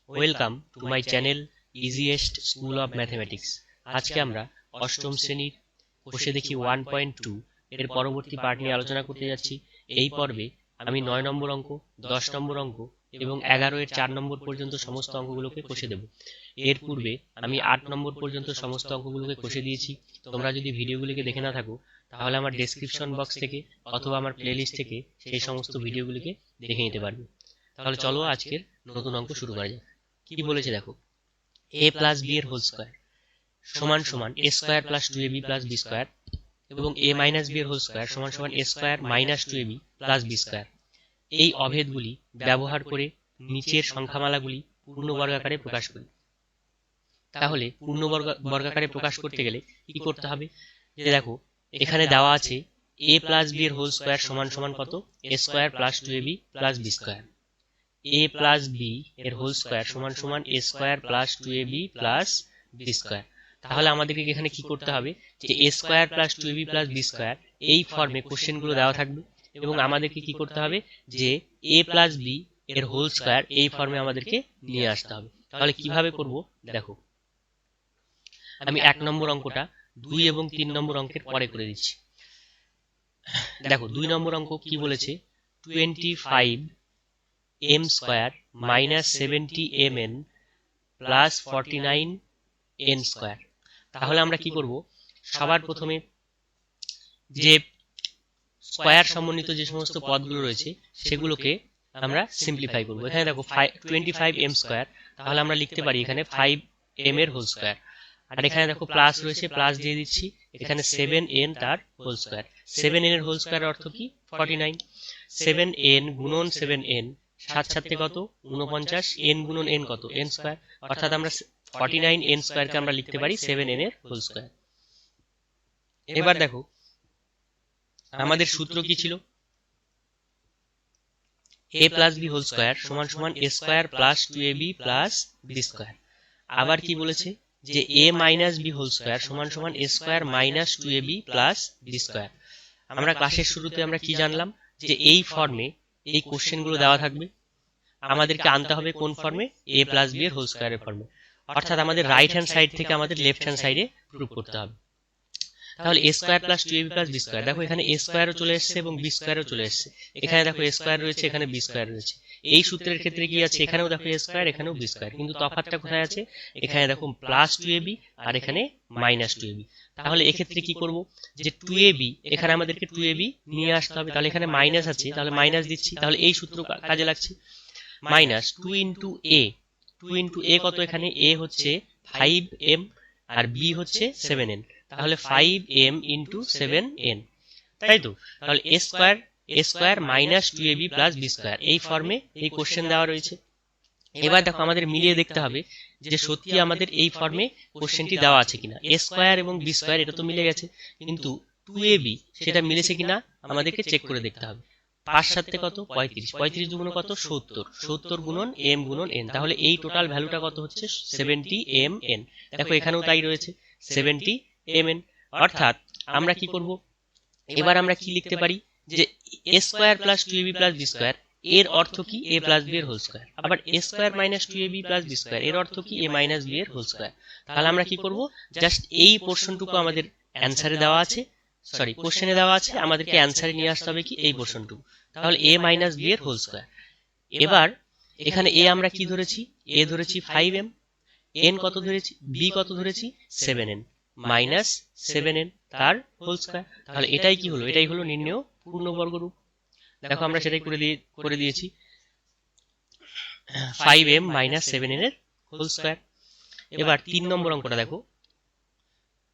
Welcome to my channel easiest school of mathematics. আজকে আমরা অষ্টম শ্রেণীর কোষে দেখি 1.2 এর পরবর্তী পার্ট নিয়ে আলোচনা করতে যাচ্ছি। এই পর্বে আমি 9 নম্বর অঙ্ক, 10 নম্বর অঙ্ক এবং 11 এর 4 নম্বর পর্যন্ত সমস্ত অঙ্কগুলোকে কষে দেব। এর পূর্বে আমি 8 নম্বর পর্যন্ত সমস্ত অঙ্কগুলোকে কষে দিয়েছি। তোমরা যদি ভিডিওগুলিকে দেখে না থাকো তাহলে আমার ডেসক্রিপশন বক্স থেকে অথবা আমার প্লেলিস্ট থেকে সেই সমস্ত ভিডিওগুলিকে দেখে নিতে পারবে। তাহলে চলো আজকের নতুন অঙ্ক শুরু করা যাক। কি বলেছে দেখো, a প্লাস বি এর হোল স্কয়ার সমান সমান a square plus 2ab plus b square এবং a মাইনাস b এর হোল স্কয়ার সমান সমান a square minus 2ab plus b square. এই অভেদগুলি ব্যবহার করে নিচের সংখ্যামালাগুলি পূর্ণবর্গাকারে প্রকাশ করি। তাহলে পূর্ণবর্গাকারে প্রকাশ করতে গেলে কি করতে হবে, যে দেখো এখানে দেওয়া আছে a প্লাস b এর হোল স্কয়ার সমান সমান কত, a square plus 2ab plus b square. a plus B এর হোল স্কয়ার সমান সমান a square plus 2ab plus b square. তাহলে আমাদেরকে এখানে কি করতে হবে, যে a square plus 2ab plus b square এই ফর্মে কোশ্চেনগুলো দেওয়া থাকবে এবং আমাদেরকে কি করতে হবে, যে a প্লাস b এর হোল স্কয়ার এই ফর্মে আমাদেরকে নিয়ে আসতে হবে। তাহলে কিভাবে করব দেখো, আমি 1 নম্বর অঙ্কটা 2 এবং 3 নম্বর অঙ্কের পরে করে দিচ্ছি। দেখো 2 নম্বর অঙ্ক কি বলেছে, 25 m square minus 70 mn plus 49 n square. তাহলে আমরা কি করব, সবার প্রথমে যে স্কয়ার সমন্বিত যে সমস্ত পদগুলো রয়েছে সেগুলোকে আমরা সিম্পলিফাই করব। এখানে দেখো 25 m স্কয়ার, তাহলে আমরা লিখতে পারি এখানে 5m এর হোল স্কয়ার। আর এখানে দেখো প্লাস রয়েছে, প্লাস দিয়ে দিচ্ছি, এখানে 7n তার হোল স্কয়ার। 7n এর হোল স্কয়ার অর্থ কি 49। 7n গুণন 7n 7 7 কত 49, n গুণন n কত n স্কয়ার, অর্থাৎ আমরা 49n স্কয়ারকে আমরা লিখতে পারি 7n এর হোল স্কয়ার। এবার দেখো আমাদের সূত্র কি ছিল, a plus b whole square সমান সমান a square plus 2ab plus b square. আবার কি বলেছে, যে a minus b whole square সমান সমান a square minus 2ab plus b square. আমরা ক্লাসের শুরুতে আমরা কি জানলাম, যে এই ফর্মে এই কোশ্চেনগুলো দেওয়া থাকবে, আমাদেরকে আনতে হবে কোন ফর্মে, a প্লাস b এর হোল স্কয়ারের ফর্মে, অর্থাৎ আমাদের রাইট হ্যান্ড সাইড থেকে আমাদের লেফট হ্যান্ড সাইডে প্রুভ করতে হবে। তাহলে a square plus 2ab plus b square, দেখো এখানে a স্কয়ারও চলে এসেছে এবং b স্কয়ারও চলে এসেছে। এখানে দেখো a স্কয়ার রয়েছে, এখানে b স্কয়ার রয়েছে। এই সূত্রের ক্ষেত্রে কি আছে, এখানেও দেখো a স্কয়ার, এখানেও b স্কয়ার, কিন্তু তফাৎটা কোথায় আছে, এখানে দেখো প্লাস 2ab আর এখানে মাইনাস 2ab। তাহলে এক্ষেত্রে কি করব, যে 2ab এখানে আমাদেরকে 2ab নিয়ে আসতে হবে, তাহলে এখানে মাইনাস আছে, তাহলে মাইনাস দিচ্ছি, তাহলে এই সূত্র কাজে লাগছে। Minus 2 into a, 2 into a কত, এখানে a হচ্ছে 5m আর b হচ্ছে 7n, তাহলে 5m ইন্টু 7n, তাই তো। তাহলে a square minus 2ab plus b square এই ফর্মে এই কোশ্চেন দেওয়া রয়েছে। এবার দেখো আমাদের মিলিয়ে দেখতে হবে যে সত্যি আমাদের এই ফর্মে কোশ্চেনটি দেওয়া আছে কিনা। a স্কয়ার এবং b স্কয়ার এটা তো মিলে গেছে, কিন্তু 2ab সেটা মিলেছে কিনা আমাদেরকে চেক করে দেখতে হবে। 5 7 কত 35, 35 দুগুণ কত 70, 70 গুণন m গুণন n, তাহলে এই টোটাল ভ্যালুটা কত হচ্ছে 70mn। দেখো এখানেও তাই রয়েছে 70mn, অর্থাৎ আমরা কি করব, এবার আমরা কি লিখতে পারি, যে a square plus 2ab plus b square এর অর্থ কি a প্লাস b এর হোল স্কয়ার, আবার a square minus 2ab plus b square এর অর্থ কি a মাইনাস b এর হোল স্কয়ার। তাহলে আমরা কি করব, জাস্ট এই পোরশনটুকু আমাদের অ্যানসারে দেওয়া আছে, সরি কোশ্চেনে দেওয়া আছে, আমাদেরকে অ্যানসারে নিয়ে আসতে হবে কি এই পোরশনটুকু, তাহলে a মাইনাস b এর হোল স্কয়ার। এবার এখানে a আমরা কি ধরেছি, a ধরেছি 5m, n কত ধরেছি, b কত ধরেছি 7n মাইনাস 7n তার হোল স্কয়ার। তাহলে এটাই কি হলো, এটাই হলো নির্ণেয় পূর্ণবর্গরূপ। দেখো আমরা সেটাই করে দিয়েছি 5m মাইনাস 7n এর হোল স্কয়ার। এবার 3 নম্বর অঙ্কটা দেখো,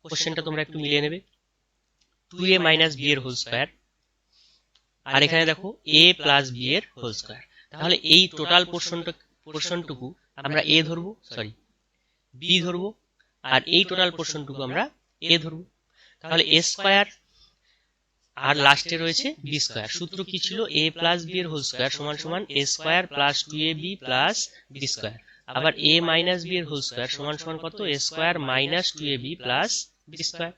কোশ্চেনটা তোমরা একটু মিলিয়ে নেবে, 2a মাইনাস b এর হোল স্কয়ার, আর এখানে দেখো a প্লাস b এর হোল স্কয়ার। তাহলে এই টোটাল পোরশনটুকু আমরা a ধরবো, সরি b ধরবো, আর এই টোটাল পোরশনটুকু আমরা a ধরবো। তাহলে a স্কয়ার আর লাস্টে রয়েছে b স্কয়ার। সূত্র কি ছিল, a প্লাস b এর হোল স্কয়ার সমান সমান a square plus 2ab plus b square, আবার a মাইনাস b এর হোল স্কয়ার সমান সমান কত, a square minus 2ab plus b square.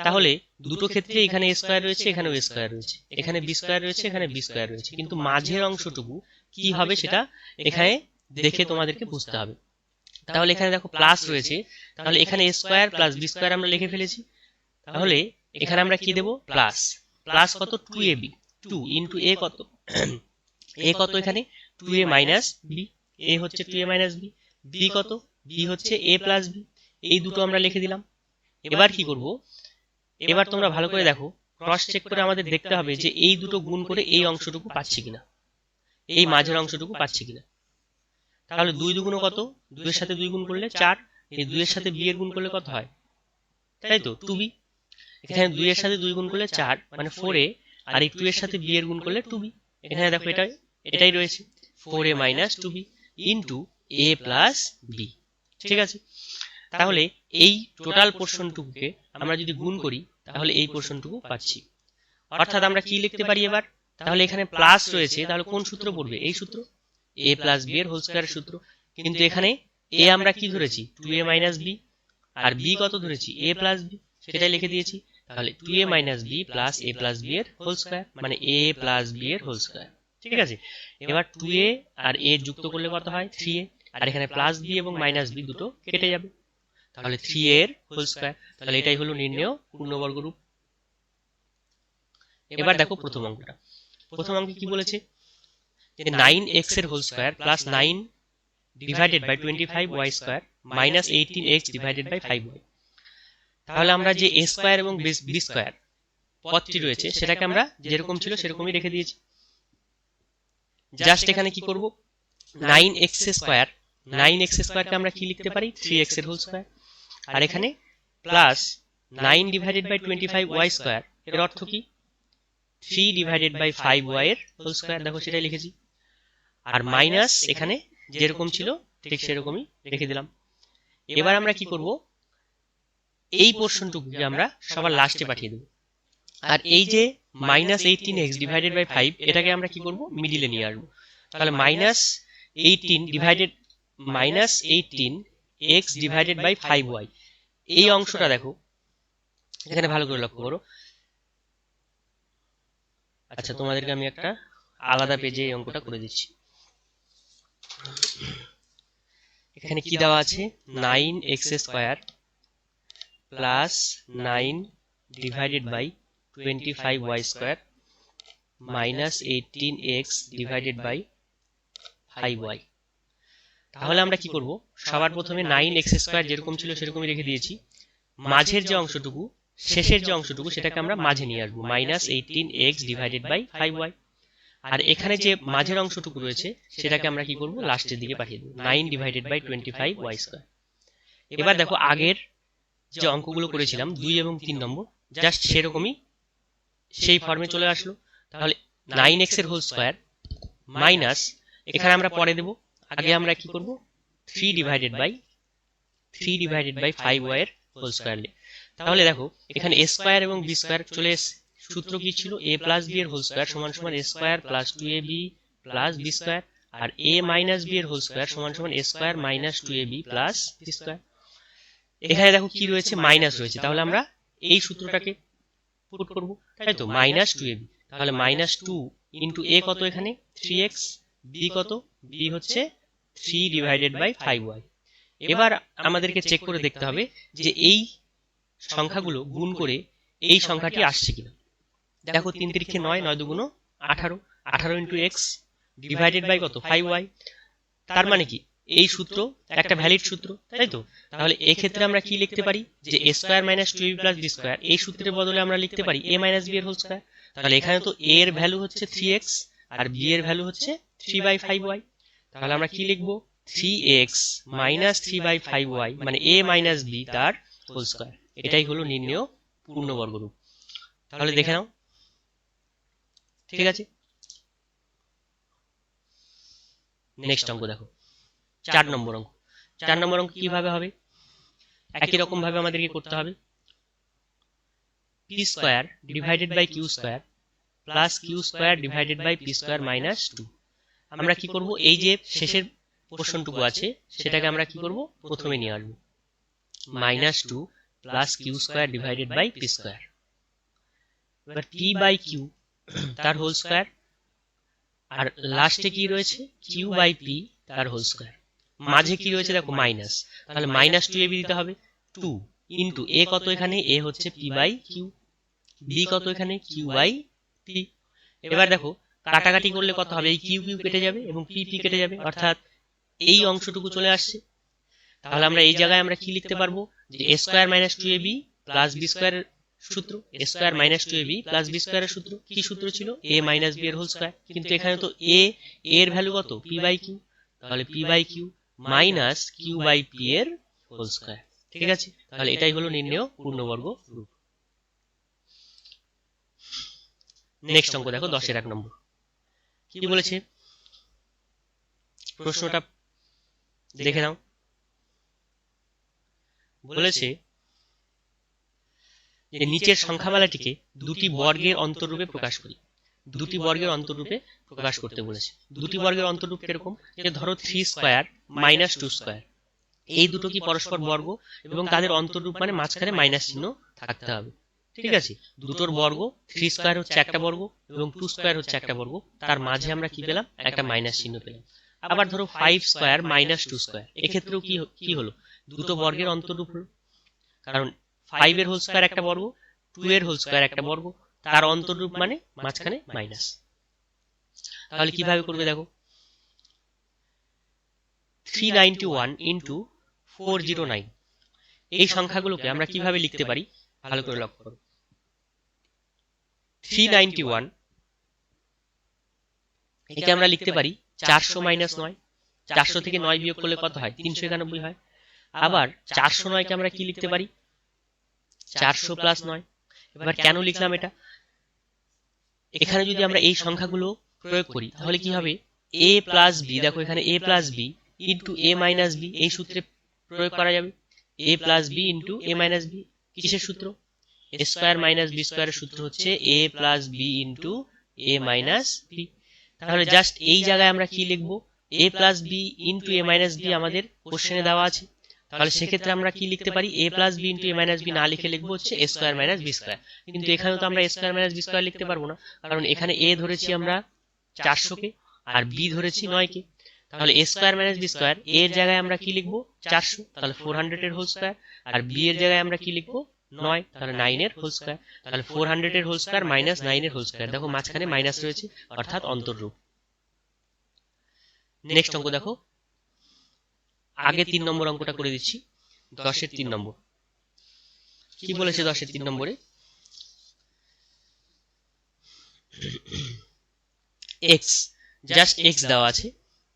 তাহলে দুটো ক্ষেত্রে এখানে a স্কয়ার রয়েছে, এখানেও a স্কয়ার রয়েছে, এখানে b স্কয়ার রয়েছে, এখানে b স্কয়ার রয়েছে, কিন্তু মাঝের অংশটুকু কি হবে সেটা এখানে দেখে তোমাদেরকে বুঝতে হবে। তাহলে এখানে দেখো প্লাস রয়েছে, তাহলে এখানে a square plus b square আমরা লিখে ফেলেছি। তাহলে এখানে আমরা কি দেব, প্লাস প্লাস কত 2ab, 2 ইনটু a কত a কত এখানে 2a মাইনাস b, a হচ্ছে 2a মাইনাস b, b কত b হচ্ছে a প্লাস b, এই দুটো আমরা লিখে দিলাম। এবার কি করব, এবার তোমরা ভালো করে দেখো, ক্রস চেক করে আমাদের দেখতে হবে যে এই দুটো গুণ করে এই অংশটুকু পাচ্ছি কিনা, এই মাঝের অংশটুকু পাচ্ছি কিনা। তাহলে 2 দুগুণ কত, 2 এর সাথে 2 গুণ করলে 4, এই 2 এর সাথে b এর গুণ করলে কত হয়, তাই তো 2b। এখানে 2 এর সাথে 2 গুণ করলে 4 মানে 4a, আর এই 2 এর সাথে b এর গুণ করলে 2b। এখানে দেখো এটাই রয়েছে 4a minus 2b into a plus b। ঠিক আছে, তাহলে এই টোটাল পোর্শনটুকুকে আমরা যদি গুণ করি তাহলে এই পোর্শনটুকু পাচ্ছি। অর্থাৎ আমরা কি লিখতে পারি এবার, তাহলে এখানে প্লাস রয়েছে, তাহলে কোন সূত্র পড়বে, এই সূত্র a প্লাস b এর হোল স্কয়ারের সূত্র। কিন্তু এখানে a আমরা কি ধরেছি 2a মাইনাস b, আর b কত ধরেছি a প্লাস b, সেটাই লিখে দিয়েছি। তাহলে 2a minus b plus a plus b এর হোল স্কয়ার মানে a প্লাস b এর হোল স্কয়ার। ঠিক আছে, এবার 2a আর a যুক্ত করলে কত হয় 3a, আর এখানে প্লাস b এবং মাইনাস b দুটো কেটে যাবে, তাহলে 3a এর হোল স্কয়ার। তাহলে এটাই হলো নির্ণেয় পূর্ণবর্গ রূপ। এবার দেখো প্রথম অঙ্কটা, প্রথম অঙ্কে কি বলেছে যে 9x এর whole square plus 9 divided by 25y square minus 18x divided by 5y। তাহলে আমরা যে a স্কয়ার এবং b স্কয়ার পদটি রয়েছে সেটাকে আমরা যেরকম ছিল সেরকমই রেখে দিয়েছি। জাস্ট এখানে কি করব, 9x স্কয়ার, 9x স্কয়ারকে আমরা কি লিখতে পারি 3x এর হোল স্কয়ার, আর এখানে plus 9 divided by 25y square, এর অর্থ কি 3 ডিভাইডেড বাই 5y এর হোল স্কয়ার, দেখো সেটাই লিখেছি। আর মাইনাস এখানে যেরকম ছিল ঠিক সেরকমই রেখে দিলাম। এবার আমরা কি করব, এই পোর্শনটুকুকে আমরা সবার লাস্টে পাঠিয়ে দেব, আর এই যে মাইনাস 18x ডিভাইডেড বাই 5 এটাকে আমরা কি করব মিডিলে নিয়ে আসবো। তাহলে minus 18x divided by 5y, এই অংশটা দেখো এখানে ভালো করে লক্ষ্য করো। আচ্ছা, তোমাদেরকে আমি একটা আলাদা পেজে এই অঙ্কটা করে দিচ্ছি। এখানে কি দেওয়া আছে 9x square plus 9 divided by 25y square minus 18x divided by 5y। তাহলে আমরা কি করব, সবার প্রথমে 9x স্কয়ার যেরকম ছিল সেরকমই রেখে দিয়েছি, মাঝের যে অংশটুকু শেষের যে অংশটুকু সেটাকে আমরা মাঝে নিয়ে আসবো minus 18x divided by 5y, আর এখানে যে মাঝের অংশটুকু রয়েছে সেটাকে আমরা কি করব লাস্টের দিকে পাঠিয়ে দেব 9 ডিভাইডেড বাই 25y স্কয়ার। এবার দেখো আগের যে অঙ্কগুলো করেছিলাম 2 এবং 3 নম্বর জাস্ট সেরকমই সেই ফর্মে চলে আসলো। তাহলে 9x এর হোল স্কয়ার মাইনাস, এখানে আমরা পরে দেব, আগে আমরা কি করব 3 ডিভাইডেড বাই 5y এর হোল স্কয়ার। তাহলে দেখো এখানে a স্কয়ার এবং b স্কয়ার চলে এসেছে, সূত্র কি ছিল a প্লাস b এর হোল স্কয়ার সমান সমান a square plus 2ab plus b square, আর a মাইনাস b এর হোল স্কয়ার সমান সমান a square minus 2ab plus b square. এখানে দেখো কি রয়েছে মাইনাস রয়েছে, তাহলে আমরা এই সূত্রটাকে পুট করব, তাই তো মাইনাস 2ab। তাহলে মাইনাস 2 ইন্টু a কত এখানে 3x, b কত b হচ্ছে 3 ডিভাইডেড বাই 5y। এবার আমাদেরকে চেক করে দেখতে হবে যে এই সংখ্যাগুলো গুণ করে এই সংখ্যাটি আসছে কিনা। দেখো 3 তিরিখে 9, 9 দুগুণ 18, 18 ইন্টু এক্স ডিভাইডেড বাই কত 5y। তার মানে কি এই সূত্র একটা ভ্যালিড সূত্র, তাই তো। তাহলে এই ক্ষেত্রে আমরা কি লিখতে পারি যে a square minus 2ab plus b square, এই সূত্রের বদলে আমরা লিখতে পারি a মাইনাস b এর হোল স্কয়ার। তাহলে এখানে তো a এর ভ্যালু হচ্ছে 3x আর b এর ভ্যালু হচ্ছে 3/5y। তাহলে আমরা কি লিখব 3x মাইনাস 3/5y মানে a মাইনাস b তার হোল স্কয়ার। এটাই হলো নির্ণেয় পূর্ণবর্গ রূপ। তাহলে দেখে নাও, ঠিক আছে। নেক্সট অঙ্ক দেখো 4 নম্বর অঙ্ক। 4 নম্বর অঙ্ক কিভাবে হবে, একই রকম ভাবে আমাদেরকে করতে হবে। p square divided by q square plus q square divided by p square minus 2। আমরা কি করব, এই যে শেষের পোর্শনটুকু আছে সেটাকে আমরা কি করব প্রথমে নিয়ে আসব minus 2 plus q square divided by p square. এবার p বাই q তার হোল স্কয়ার, আর লাস্টে কি রয়েছে q বাই p তার হোল স্কোয়ার। মাঝে কি রয়েছে দেখো মাইনাস, তাহলে মাইনাস 2ab দিতে হবে। 2 ইন্টু এ কত এখানে, এ হচ্ছে পি বাই কিউ, বি কত এখানে কিউ বাই পি। এবার দেখো কাটাকাটি করলে কত হবে, এই কিউ কিউ কেটে যাবে এবং পি পি কেটে যাবে, অর্থাৎ এই অংশটুকু চলে আসছে। তাহলে আমরা এই জায়গায় আমরা কি লিখতে পারবো, যে A square minus 2ab plus B স্কোয়ারের সূত্র, A square minus 2ab plus B স্কোয়ারের সূত্র কি সূত্র ছিল, এ মাইনাস বি এর হোল স্কোয়ার। কিন্তু এখানে তো এর ভ্যালু কত, পি বাই কিউ, তাহলে P by Q minus Q by P এর হোল স্কোয়ার। ঠিক আছে, তাহলে এটাই হলো নির্ণেয় পূর্ণবর্গ রূপ। নেক্সট অঙ্ক দেখো 10 এর 1 নম্বর। কি বলেছে প্রশ্নটা দেখে নাও। বলেছে যে নিচের সংখ্যামালাটিকে দুটি বর্গের অন্তরূপে প্রকাশ করি। দুটি বর্গের অন্তরূপে প্রকাশ করতে বলেছে। দুটি বর্গের অন্তরূপ কিরকম, যে ধরো 3 স্কয়ার মাইনাস 2 স্কয়ার, এই দুটো কি পরস্পর বর্গ এবং তাদের অন্তরূপ মানে মাঝখানে মাইনাস চিহ্ন থাকতে হবে। ঠিক আছে, দুটোর বর্গ 3 স্কয়ার হচ্ছে একটা বর্গ এবং 2 স্কয়ার হচ্ছে একটা বর্গ, তার মাঝে আমরা কি পেলাম, একটা মাইনাস চিহ্ন পেলাম। আবার ধরো 5 স্কয়ার মাইনাস 2 স্কয়ার, এক্ষেত্রেও কি হলো, দুটো বর্গের অন্তরূপ হলো, কারণ 5 এর হোল স্কয়ার একটা বর্গ, 2 এর হোল স্কয়ার একটা বর্গ, তার অন্তরূপ মানে মাঝখানে মাইনাস। তাহলে কিভাবে করবে দেখো, 391 ইন্টু 409, এই সংখ্যাগুলোকে আমরা কিভাবে লিখতে পারি ভালো করে লক্ষ্য করো। 391 একে আমরা লিখতে পারি 400 মাইনাস 9, 400 থেকে 9 বিয়োগ করলে কত হয়, 391 হয়। আবার 409 কে আমরা কি লিখতে পারি, 400 প্লাস 9। এবার কেন লিখলাম এটা, এখানে যদি আমরা এই সংখ্যাগুলো প্রয়োগ করি তাহলে কি হবে, a প্লাস বি, দেখো এখানে a plus B into A minus B, এই সূত্রে প্রয়োগ করা যাবে। a plus B into A minus B কিসের সূত্র, এ স্কোয়ার মাইনাস বি স্কোয়ারের সূত্র হচ্ছে a plus B into A minus B. তাহলে জাস্ট এই জায়গায় আমরা কি লিখবো, a plus B into A minus B আমাদের কোশ্চেনে দেওয়া আছে, তাহলে সেক্ষেত্রে আমরা কি লিখতে পারি, a plus B into A minus B না লিখে লিখবো হচ্ছে A square minus B square. কিন্তু এখানে তো আমরা A square minus B square লিখতে পারবো না, কারণ এখানে a ধরেছি আমরা 400 কে আর b ধরেছি 9 কে। তাহলে এ স্কোয়ার মাইনাস বি স্কোয়ার, এর জায়গায় আমরা কি লিখবো 400, তাহলে 400 এর হোল স্কোয়ার, আর b এর জায়গায় আমরা কি লিখবো 9, তাহলে 9 এর হোল স্কোয়ার। তাহলে 400 এর হোল স্কোয়ার মাইনাস 9 এর হোল স্কোয়ার, দেখো মাঝখানে মাইনাস রয়েছে অর্থাৎ অন্তররূপ। নেক্সট অঙ্ক দেখো, আগে 3 নম্বর অঙ্কটা করে দিচ্ছি। 10 এর 3 নম্বর কি বলেছে, 10 এর 3 নম্বরে x, জাস্ট x দেওয়া আছে,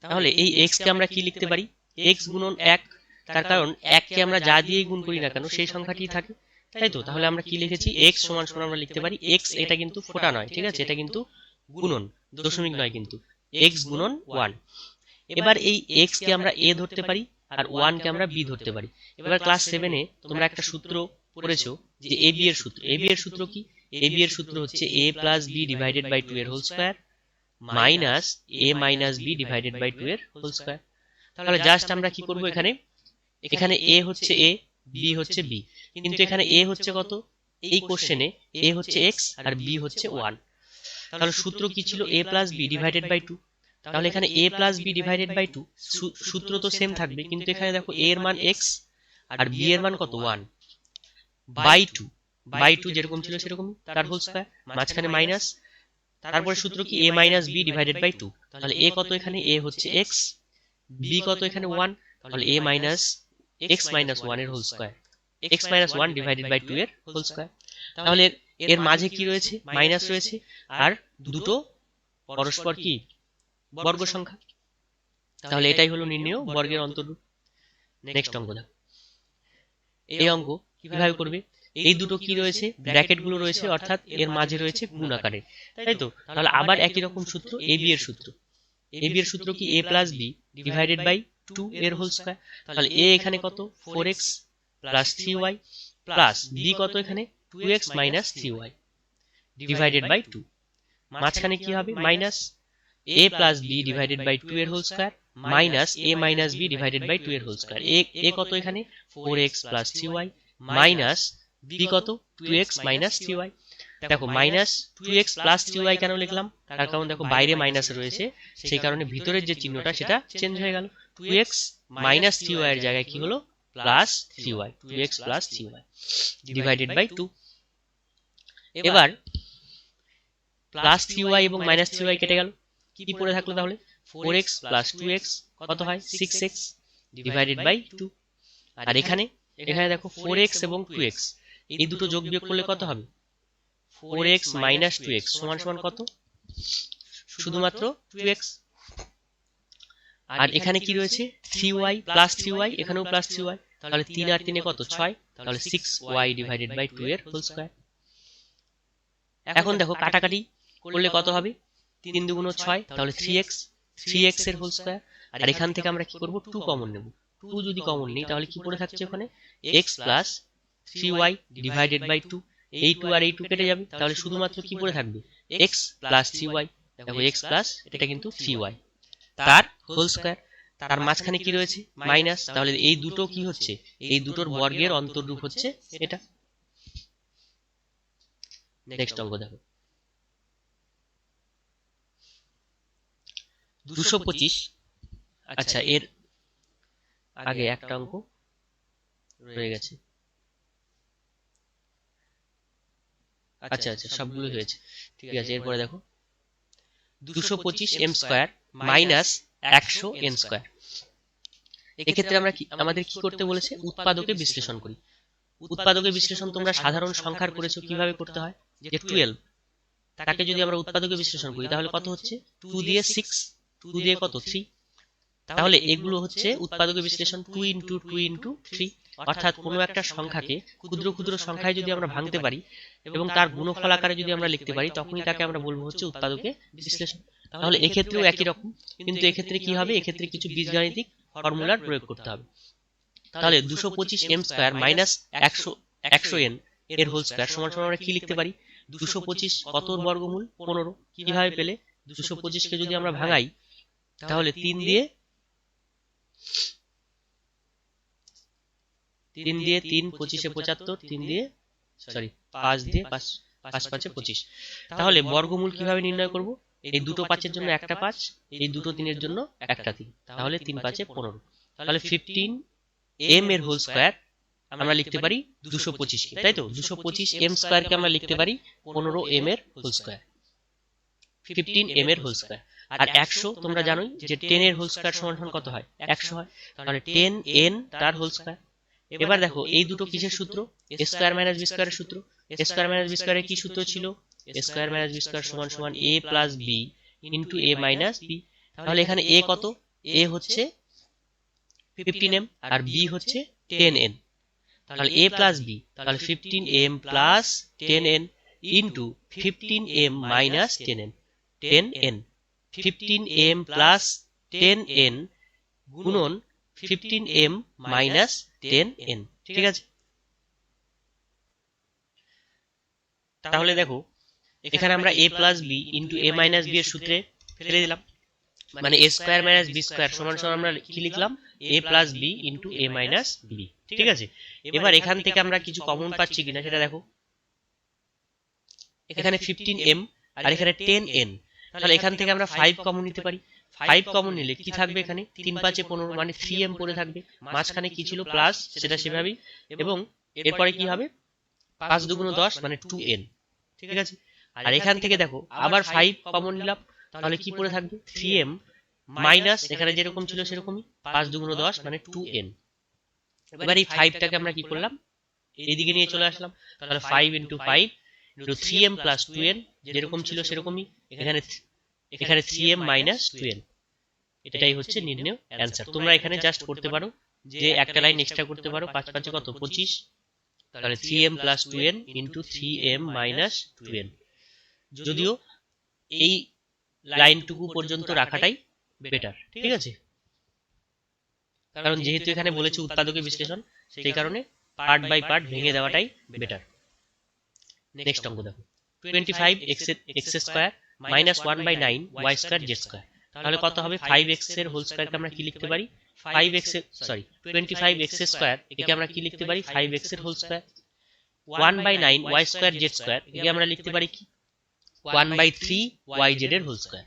তাহলে এই x কে আমরা কি লিখতে পারি, x গুণন 1, তার কারণ 1 কে আমরা যা দিয়ে গুণ করি না কেন সেই সংখ্যাটি থাকে, তাই তো। তাহলে আমরা কি লিখেছি, x সমান সমান আমরা লিখতে পারি x, এটা কিন্তু ফোঁটা নয়, ঠিক আছে, এটা কিন্তু গুণন, দশমিক নয় কিন্তু, x গুণন 1। এবার এই x কে আমরা a ধরতে পারি আর 1 কে আমরা b ধরতে পারি। এবার ক্লাস 7 এ তোমরা একটা সূত্র পড়েছো যে ab এর সূত্র। ab এর সূত্র কি, ab এর সূত্র হচ্ছে a plus b divided by 2 এর whole square minus a minus b divided by 2 এর হোল স্কয়ার। তাহলে জাস্ট আমরা কি করব, এখানে a হচ্ছে a, b হচ্ছে b, কিন্তু এখানে a হচ্ছে কত, এই কোশ্চেনে a হচ্ছে x আর b হচ্ছে 1। তাহলে সূত্র কি ছিল, a plus b divided by 2। তাহলে এখানে a plus b divided by 2, সূত্র তো সেম থাকবে, কিন্তু এখানে দেখো a এর মান x আর b এর মান কত 1 বাই 2 যেরকম ছিল সেরকম, তার হোল স্কয়ার, মাঝখানে মাইনাস, তারপরে সূত্র কি a minus b divided by 2। তাহলে a কত, এখানে a হচ্ছে x, b কত এখানে 1, তাহলে a মাইনাস x মাইনাস 1 এর whole square, x minus 1 divided by 2 এর হোল স্কয়ার। তাহলে এর মাঝে কি রয়েছে, মাইনাস রয়েছে, আর দুটো পরস্পর কি বর্গ সংখ্যা, তাহলে এটাই হলো নির্ণেয় বর্গের অন্তররূপ। নেক্সট অঙ্ক দেখো, এই অঙ্ক কিভাবে করবে, এই দুটো কি রয়েছে, ব্র্যাকেট গুলো রয়েছে, অর্থাৎ এর মাঝে রয়েছে গুণ আকারে, তাই তো। তাহলে আবার একই রকম সূত্র, ab এর সূত্র, ab এর সূত্র কি a plus b divided by 2 এর হোল স্কয়ার। তাহলে a এখানে কত 4x plus 3y plus b কত এখানে 2x minus 3y divided by 2, মাঝখানে কি হবে minus a plus b divided by 2 এর whole square minus a minus b divided by 2 এর হোল স্কয়ার। a কত এখানে 4x plus 3y minus b কত 2x মাইনাস 3y। দেখো -2x + 3y কেন লিখলাম, তার কারণ দেখো বাইরে মাইনাস রয়েছে, সেই কারণে ভিতরের যে চিহ্নটা সেটা চেঞ্জ হয়ে গেল। 2x - 3y এর জায়গায় কি হলো +3y, 2x + 3y divided by 2। এবার +3y এবং -3y কেটে গেল, কি পড়ে থাকলো তাহলে 4x + 2x কত হয় 6x ডিভাইডেড বাই 2। আর এখানে দেখো 4x এবং 2x এই দুটো যোগ বিয়োগ করলে কত হবে 4x - 2x সমান সমান কত, শুধুমাত্র 2x। আর এখানে কি রয়েছে 3y + 3y, এখানেও +3y, তাহলে 3 আর 3 কত 6, তাহলে 6y ডিভাইডেড বাই 2 এর হোল স্কয়ার। এখন দেখো কাটাকাটি করলে কত হবে 3 দুগুণ 6, তাহলে 3x এর হোল স্কয়ার। আর এখান থেকে আমরা কি করব 2 কমন নেব, 2 যদি কমন নিই তাহলে কি পড়ে থাকছে ওখানে x + 3y ডিভাইডেড বাই 2। এই 2 আর এই 2 কেটে যাবে, তাহলে শুধুমাত্র কি পড়ে থাকবে x + 3y। দেখো x প্লাস এটা কিন্তু 3y তার হোল স্কয়ার, তার মাঝখানে কি রয়েছে মাইনাস, তাহলে এই দুটো কি হচ্ছে এই দুটোর বর্গের অন্তররূপ হচ্ছে এটা। নেক্সট অঙ্ক দেখো 225। আচ্ছা এর আগে একটা অঙ্ক রয়ে গেছে, আচ্ছা সবগুলো হয়েছে, ঠিক আছে। এরপরে দেখো 225m² - 100n²। এক্ষেত্রে আমরা আমাদের কি করতে বলেছে উৎপাদকে বিশ্লেষণ করি। উৎপাদকের বিশ্লেষণ তোমরা সাধারণ সংখ্যার করেছো, কিভাবে করতে হয় যে 12 তাকে যদি আমরা উৎপাদকে বিশ্লেষণ করি তাহলে কত হচ্ছে 2 দিয়ে 6, 2 দিয়ে কত 3, তাহলে এগুলো হচ্ছে উৎপাদকের বিশ্লেষণ 2 × 2 × 3। অর্থাৎ কোনো একটা সংখ্যাকে ক্ষুদ্র ক্ষুদ্র সংখ্যায় যদি আমরা ভাঙতে পারি এবং তার গুণফল আকারে যদি আমরা লিখতে পারি তখনই তাকে আমরা বলবো হচ্ছে উৎপাদকের বিশ্লেষণ। তাহলে এক্ষেত্রেও একই রকম, কিন্তু এক্ষেত্রে কি হবে এক্ষেত্রে কিছু বীজগাণিতিক ফর্মুলার প্রয়োগ করতে হবে। তাহলে 225m² - 100n এর হোল স্কয়ার সমান সমান আমরা কি লিখতে পারি 225 কত বর্গমূল 15। কিভাবে পেলে 225 কে যদি আমরা ভাঙাই তাহলে 3 দিয়ে 3 25 এ 75, 3 দিয়ে 5 দিয়ে 5 5 25। তাহলে বর্গমূল কিভাবে নির্ণয় করব, এই দুটো 5 এর জন্য একটা 5, এই দুটো 3 এর জন্য একটা 3, তাহলে 3 5 এ 15। তাহলে 15m এর হোল স্কয়ার আমরা লিখতে পারি 225 কে, তাই তো 225m² কে আমরা লিখতে পারি 15m এর হোল স্কয়ার, 15m এর হোল স্কয়ার। আর 100 তোমরা জানোই যে 10 এর হোল স্কয়ার সমান সমান কত হয় 100 হয়, তাহলে 10n তার হোল স্কয়ার। এবার দেখো এই দুটো কিসের সূত্র a² - b² এর সূত্র। a² - b² এর কি সূত্র ছিল a² - b² সমান সমান a + b * a - b। তাহলে এখানে a কত, a হচ্ছে 15m আর b হচ্ছে 10n, তাহলে a + b, তাহলে 15m + 10n into 15m - 10n, 10n 15m + 10n গুণন 15m - 10n, ঠিক আছে। তাহলে দেখো এখানে আমরা a + b * a - b এর সূত্রে ফেলে দিলাম, মানে a² - b² সমান সমান আমরা কি লিখলাম a + b * a - b, ঠিক আছে। এবার এখান থেকে আমরা কিছু কমন পাচ্ছি কিনা সেটা দেখো, এখানে 15m আর এখানে 10n, তাহলে এখান থেকে আমরা 5 কমন নিতে পারি। 5 কমন নিলে কি থাকবে এখানে 3 5 এ 15 মানে 3m পড়ে থাকবে, মাঝখানে কি ছিল প্লাস সেটা সেভাবেই, এবং এরপরে কি হবে 5 দুগুণ 10 মানে 2n, ঠিক আছে। আর এখান থেকে দেখো আবার 5 কমন নিলাম, তাহলে কি পড়ে থাকবে 3m মাইনাস এখানে যেরকম ছিল সেরকমই 5 দুগুণ 10 মানে 2n। এবার এই 5টাকে আমরা কি করলাম এইদিকে নিয়ে চলে আসলাম, তাহলে 5 × 5 * 3m + 2n যেরকম ছিল সেরকমই, এখানে 3m - 2n, এটাই হচ্ছে নির্ণয় অ্যানসার। তোমরা এখানে জাস্ট করতে পারো যে একটা লাইন এক্সট্রা করতে পারো, 5 5 কত 25, তাহলে 3m + 2n * 3m - 2n। যদিও এই লাইনটুকু পর্যন্ত রাখাটাই বেটার, ঠিক আছে, কারণ যেহেতু এখানে বলেছে উৎপাদকের বিশ্লেষণ সেই কারণে পার্ট বাই পার্ট ভেঙে দেওয়াটাই বেটার। নেক্সট অঙ্ক দেখো 25x² - 1/9 y²z²। তাহলে কত হবে 5x এর হোল স্কয়ারকে আমরা কি লিখতে পারি 25x² একে আমরা কি লিখতে পারি 5x এর whole square. 1/9 Y square Z square, একে আমরা লিখতে পারি কি 1/3 ওয়াই জেড এর হোল স্কোয়ার।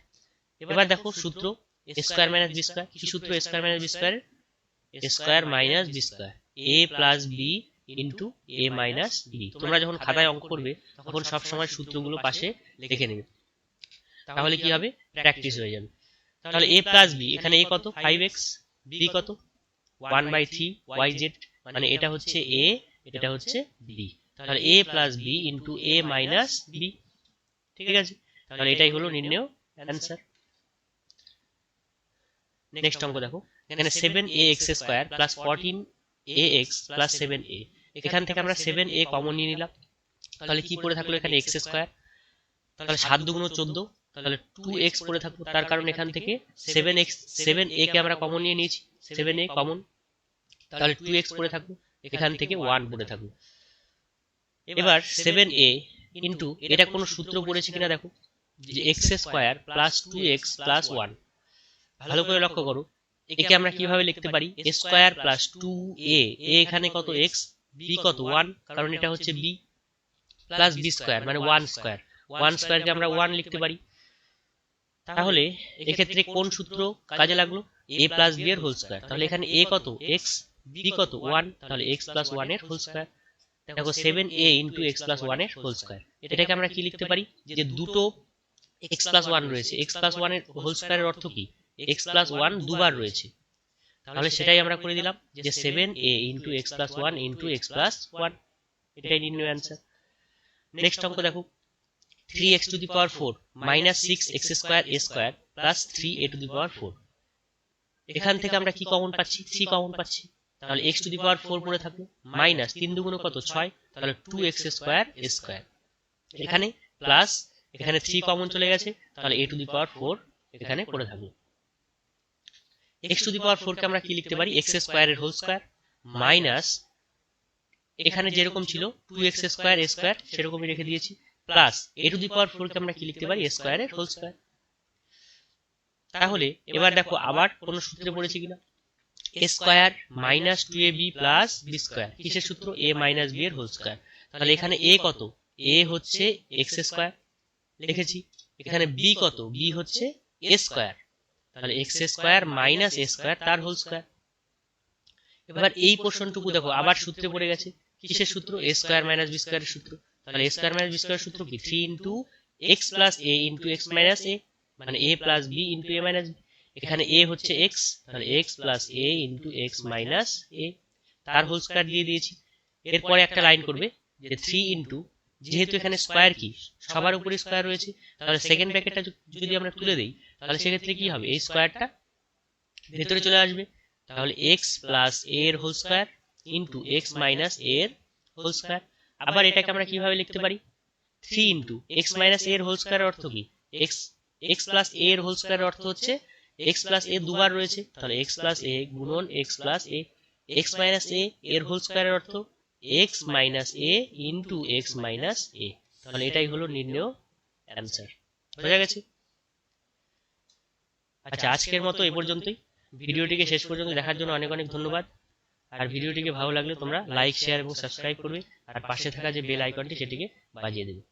এবার দেখো সূত্র A square minus B square, কি সূত্র A square minus B square, A square minus B square, A plus B into A minus B. তোমরা যখন খাতায় অঙ্ক করবে তখন সবসময় সূত্রগুলো পাশে লিখে নেবে, তাহলে কি হবে প্র্যাকটিস হয়ে যাবে। তাহলে এ প্লাস বি, এখানে এ কত 5x, বি কত 1/3 ওয়াই জেড, মানে এটা হচ্ছে এ, এটা হচ্ছে বি। তাহলে এ plus B into A minus B, ঠিক আছে। তাহলে এটাই হলো নির্ণয় অ্যান্সার। নেক্সট অঙ্ক দেখো, এখানে 7ax square plus 14ax plus 7a, এখান থেকে আমরা 7a কমন নিয়ে নিলাম, তাহলে কি পড়ে থাকলো এখানে x স্কয়ার, তাহলে 7 দুগুণ 14, তাহলে 2x পড়ে থাকলো, তার কারণ এখান থেকে 7a কে আমরা কমন নিয়ে নিয়েছি, 7a কমন, তাহলে 2x পড়ে থাকলো, এখান থেকে 1 পড়ে থাকলো। এবার 7a ইন্টু এটা কোনো সূত্র পড়েছে কিনা দেখো, যে x square plus 2x plus 1, ভালো করে লক্ষ্য করো, একে আমরা কিভাবে লিখতে পারি a স্কয়ার প্লাস 2a, এখানে কত x, b কত 1, কারণ এটা হচ্ছে b, প্লাস b স্কয়ার মানে 1 স্কয়ার, 1 স্কয়ারকে আমরা 1 লিখতে পারি। তাহলে এক্ষেত্রে কোন সূত্র কাজে লাগলো, a প্লাস b এর হোল স্কয়ার, তাহলে এখানে a কত x, b কত 1, তাহলে x প্লাস 1 এর হোল স্কয়ার। দেখো 7a ইন্টু x প্লাস 1 এর হোল স্কয়ার, এটাকে আমরা কি লিখতে পারি, যে দুটো x প্লাস 1 রয়েছে, x প্লাস 1 এর হোল স্কয়ারের অর্থ কি x প্লাস 1 দুবার রয়েছে, তাহলে সেটাই আমরা করে দিলাম, যে 7a into x plus 1 into x plus 1, এটাই নির্ণয় অ্যান্সার। নেক্সট অঙ্ক দেখো, 3x to the power 4 minus 6x square a square plus 3a to the power 4, এখান থেকে আমরা কি কমন পাচ্ছি, 3 কমন পাচ্ছি, তাহলে x টু দি পাওয়ার 4 পড়ে থাকলো, মাইনাস 3 দুগুণ কত 6, তাহলে 2x স্কয়ার a স্কয়ার, এখানে প্লাস এখানে 3 কমন চলে গেছে, তাহলে a টু দি পাওয়ার 4 এখানে পড়ে থাকলো। x টু দি পাওয়ার 4 কে আমরা কি লিখতে পারি, x স্কয়ার এর হোল স্কয়ার, মাইনাস এখানে যেরকম ছিল 2x স্কয়ার a স্কয়ার সেরকমই রেখে দিয়েছি, plus a two the power 4 কে আমরা কি লিখতে পারি, a স্কয়ার এর হোল স্কয়ার। তাহলে এবার দেখো আবার কোন সূত্রে পড়েছে কিনা, a square minus 2ab plus b square, কিসের সূত্র, a মাইনাস b এর হোল স্কয়ার, তাহলে এখানে a কত, a হচ্ছে x স্কয়ার লিখেছি, এখানে b কত, b হচ্ছে a স্কয়ার, তাহলে x square minus a square তার হোল স্কয়ার। এবার এই পোরশনটুকু দেখো আবার সূত্রে পড়ে গেছে, কিসের সূত্র, a স্কয়ার মাইনাস b স্কয়ারের সূত্র, তাহলে a স্কয়ার মাইনাস b স্কয়ারের সূত্র কি 3 into x plus a into x minus a, মানে a plus b into a minus b, এখানে a হচ্ছে x, তাহলে x plus a into x minus a তার whole square দিয়ে দিয়েছি। এরপরে একটা লাইন করবে যে 3 ইনটু, যেহেতু এখানে স্কয়ার কি সবার উপরে স্কয়ার রয়েছে, তাহলে সেকেন্ড ব্র্যাকেটটা যদি আমরা তুলে দেই তাহলে সেক্ষেত্রে কি হবে, এই স্কয়ারটা ভেতরে চলে আসবে, তাহলে x প্লাস a এর whole square into x minus a এর হোল স্কয়ার। আবার এটাকে আমরা কিভাবে লিখতে পারি, 3 ইনটু x মাইনাস a এর হোল স্কয়ারের অর্থ কি, x প্লাস a এর হোল স্কয়ারের অর্থ হচ্ছে x প্লাস a দুবার রয়েছে, তাহলে x প্লাস a গুণন x plus a, x minus a এর হোল স্কয়ারের অর্থ x minus a into x minus a, তাহলে এটাই হলো নির্ণয় অ্যান্সার। বোঝা গেছে? আচ্ছা, আজকের মতো এই পর্যন্তই। ভিডিওটিকে শেষ পর্যন্ত দেখার জন্য অনেক অনেক ধন্যবাদ। আর ভিডিওটিকে ভালো লাগলে তোমরা লাইক, শেয়ার এবং সাবস্ক্রাইব করবে, আর পাশে থাকা যে বেল আইকনটি সেটিকে বাজিয়ে দেবে।